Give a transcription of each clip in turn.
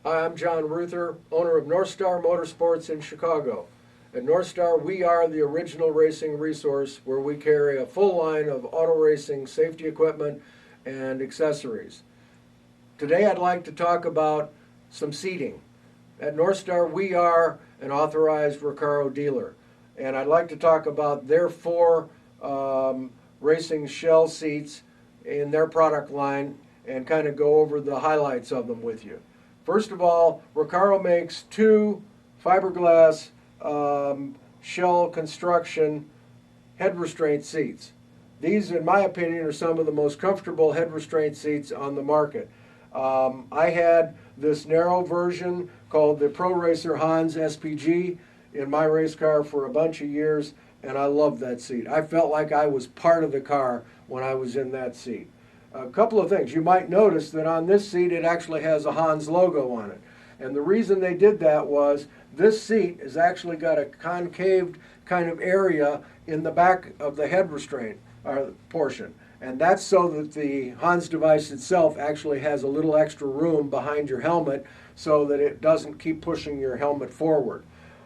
Hi, I'm John Ruther, owner of Northstar Motorsports in Chicago. At Northstar, we are the original racing resource where we carry a full line of auto racing safety equipment and accessories. Today I'd like to talk about some seating. At Northstar, we are an authorized RECARO dealer, and I'd like to talk about their four racing shell seats in their product line and kind of go over the highlights of them with you. First of all, RECARO makes two fiberglass shell construction head restraint seats. These, in my opinion, are some of the most comfortable head restraint seats on the market. I had this narrow version called the Pro Racer Hans SPG in my race car for a bunch of years, and I loved that seat. I felt like I was part of the car when I was in that seat. A couple of things. You might notice that on this seat it actually has a Hans logo on it. And the reason they did that was this seat has actually got a concaved kind of area in the back of the head restraint portion. And that's so that the Hans device itself actually has a little extra room behind your helmet so that it doesn't keep pushing your helmet forward.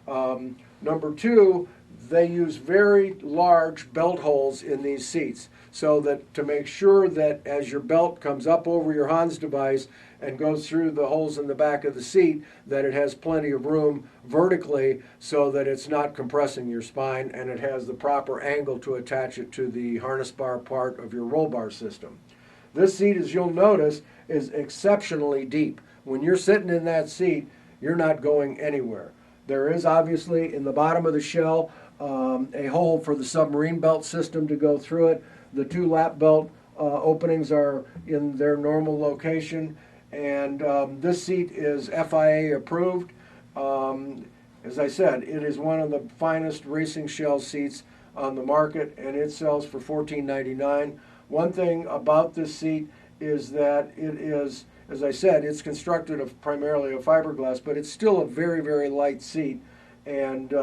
Number two, they use very large belt holes in these seats so that to make sure that as your belt comes up over your Hans device and goes through the holes in the back of the seat, that it has plenty of room vertically so that it's not compressing your spine, and it has the proper angle to attach it to the harness bar part of your roll bar system. This seat, as you'll notice, is exceptionally deep. When you're sitting in that seat, you're not going anywhere. There is obviously in the bottom of the shell a hole for the submarine belt system to go through it. The two lap belt openings are in their normal location, and this seat is FIA approved. As I said, it is one of the finest racing shell seats on the market, and it sells for $14.99. One thing about this seat is that it is, as I said, it's constructed of primarily of fiberglass, but it's still a very, very light seat, and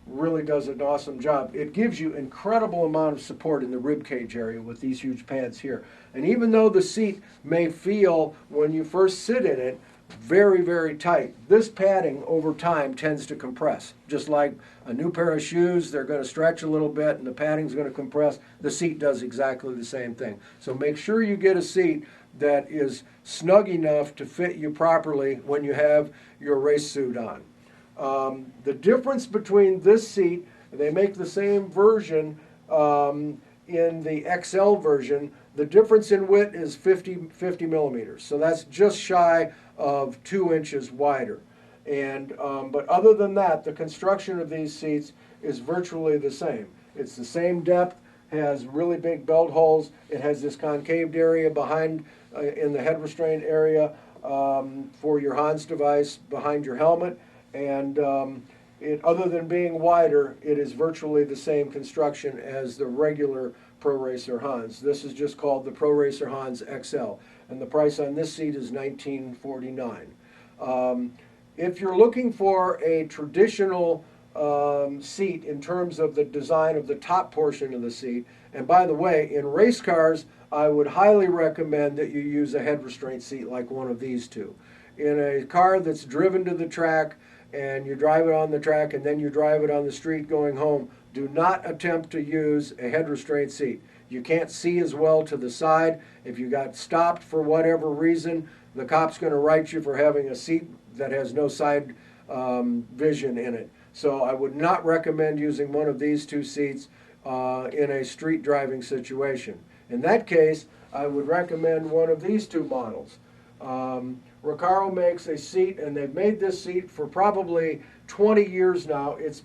really does an awesome job. It gives you incredible amount of support in the rib cage area with these huge pads here. And even though the seat may feel, when you first sit in it, very, very tight, this padding over time tends to compress. Just like a new pair of shoes, they're going to stretch a little bit and the padding's going to compress. The seat does exactly the same thing. So make sure you get a seat that is snug enough to fit you properly when you have your race suit on. The difference between this seat, they make the same version in the XL version. The difference in width is 50 millimeters. So that's just shy of 2 inches wider. And, but other than that, the construction of these seats is virtually the same. It's the same depth, has really big belt holes. It has this concaved area behind in the head restraint area for your Hans device behind your helmet. And other than being wider, it is virtually the same construction as the regular Pro Racer Hans. This is just called the Pro Racer Hans XL, and the price on this seat is $19.49. If you're looking for a traditional seat in terms of the design of the top portion of the seat, and by the way, in race cars, I would highly recommend that you use a head restraint seat like one of these two. In a car that's driven to the track, and you drive it on the track and then you drive it on the street going home, do not attempt to use a head restraint seat. You can't see as well to the side. If you got stopped for whatever reason, the cop's going to write you for having a seat that has no side vision in it. So I would not recommend using one of these two seats in a street driving situation. In that case, I would recommend one of these two models. RECARO makes a seat, and they've made this seat for probably 20 years now. It's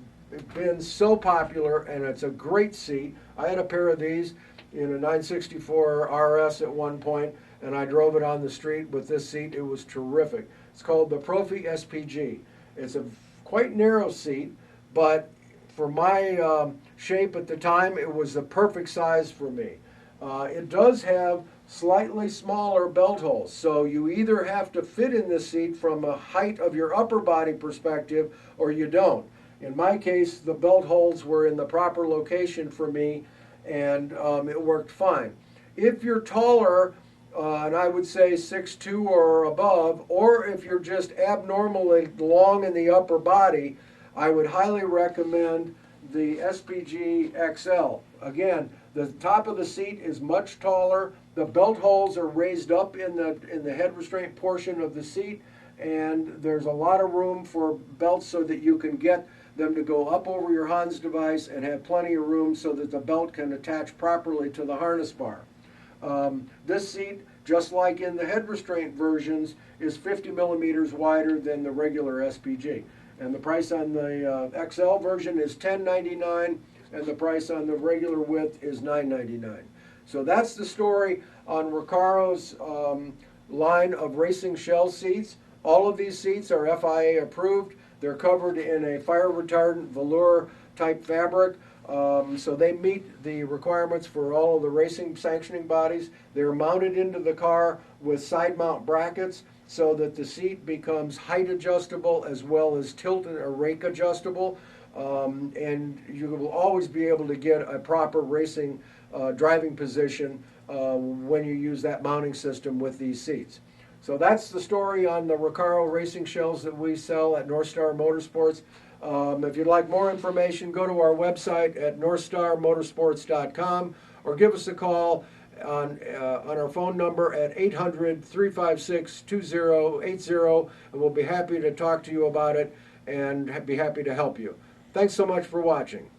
been so popular, and it's a great seat. I had a pair of these in a 964 RS at one point, and I drove it on the street with this seat. It was terrific. It's called the Profi SPG. It's a quite narrow seat, but for my shape at the time, it was the perfect size for me. It does have slightly smaller belt holes, so you either have to fit in this seat from a height of your upper body perspective or you don't. In my case, the belt holes were in the proper location for me, and it worked fine. If you're taller and I would say 6'2" or above, or if you're just abnormally long in the upper body, I would highly recommend the SPG XL. Again, the top of the seat is much taller. The belt holes are raised up in the head restraint portion of the seat, and there's a lot of room for belts so that you can get them to go up over your Hans device and have plenty of room so that the belt can attach properly to the harness bar. This seat, just like in the head restraint versions, is 50 millimeters wider than the regular SPG. And the price on the XL version is $10.99, and the price on the regular width is $9.99. So that's the story on RECARO's line of racing shell seats. All of these seats are FIA approved. They're covered in a fire retardant velour type fabric. So they meet the requirements for all of the racing sanctioning bodies. They're mounted into the car with side mount brackets so that the seat becomes height adjustable as well as tilt or rake adjustable. And you will always be able to get a proper racing driving position when you use that mounting system with these seats. So that's the story on the RECARO racing shells that we sell at Northstar Motorsports. If you'd like more information, go to our website at northstarmotorsports.com or give us a call on our phone number at 800-356-2080, and we'll be happy to talk to you about it and be happy to help you. Thanks so much for watching.